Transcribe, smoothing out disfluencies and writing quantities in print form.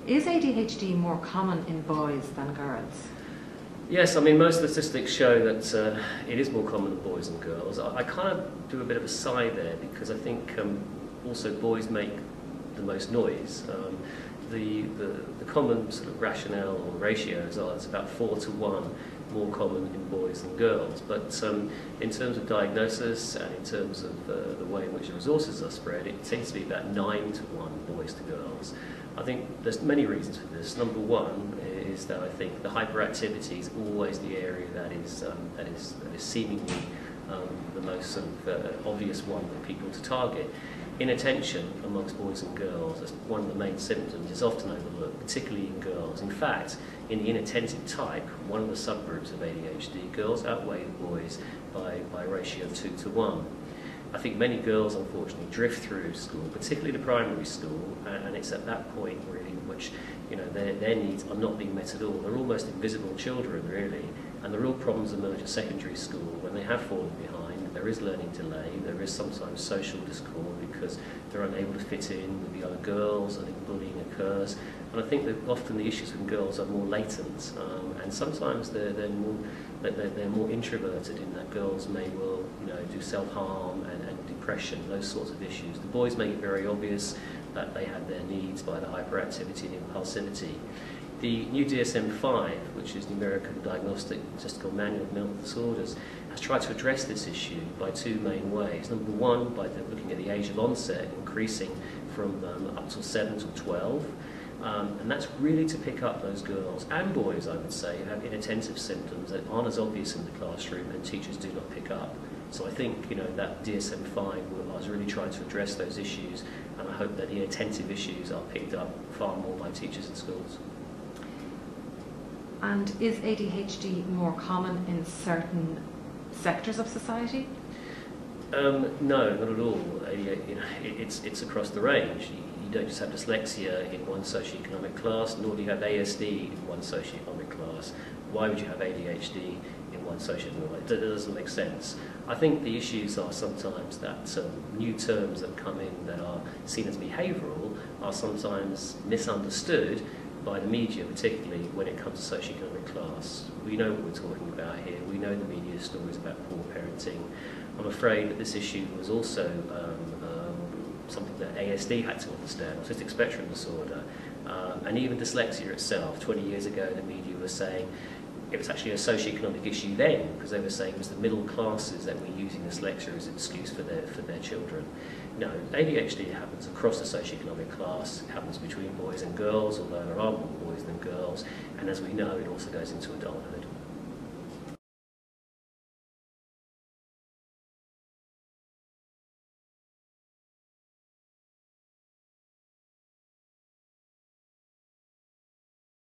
Is ADHD more common in boys than girls? Yes, I mean, most statistics show that it is more common in boys than girls. I kind of do a bit of a sigh there because I think also boys make the most noise. The common sort of rationale or ratios are it's about 4 to 1 more common in boys than girls. But in terms of diagnosis and in terms of the way in which the resources are spread, it tends to be about 9 to 1 boys to girls. I think there's many reasons for this. Number one is that I think the hyperactivity is always the area that is seemingly the most sort of obvious one for people to target. Inattention amongst boys and girls is one of the main symptoms. It's often overlooked, particularly in girls. In fact, in the inattentive type, one of the subgroups of ADHD, girls outweigh boys by a ratio of 2 to 1. I think many girls, unfortunately, drift through school, particularly the primary school, and it's at that point really in which their needs are not being met at all. They're almost invisible children, really, and the real problems emerge at secondary school when they have fallen behind. There is learning delay, there is sometimes social discord because they're unable to fit in with the other girls, and bullying occurs. And I think that often the issues with girls are more latent, and sometimes they're more introverted in that girls may well do self-harm and depression, those sorts of issues. The boys make it very obvious that they have their needs by the hyperactivity and impulsivity. The new DSM V, which is the American Diagnostic and Statistical Manual of Mental Disorders, has tried to address this issue by 2 main ways. Number one, by looking at the age of onset, increasing from up to 7 to 12. And that's really to pick up those girls and boys, I would say, who have inattentive symptoms that aren't as obvious in the classroom and teachers do not pick up. So I think that DSM V was really trying to address those issues, and I hope that the inattentive issues are picked up far more by teachers in schools. And is ADHD more common in certain sectors of society? No, not at all. It's across the range. You don't just have dyslexia in one socio-economic class, nor do you have ASD in one socio-economic class. Why would you have ADHD in one socio-economic? It doesn't make sense. I think the issues are sometimes that new terms that come in that are seen as behavioural are sometimes misunderstood by the media, particularly when it comes to socio-economic class. We know what we're talking about here. We know the media stories about poor parenting. I'm afraid that this issue was also something that ASD had to understand, autistic spectrum disorder, and even dyslexia itself. 20 years ago, the media was saying it was actually a socio-economic issue then, because they were saying it was the middle classes that were using dyslexia as an excuse for their children. No, ADHD happens across the socio-economic class. It happens between boys and girls, although there are more boys than girls, and as we know, it also goes into adulthood.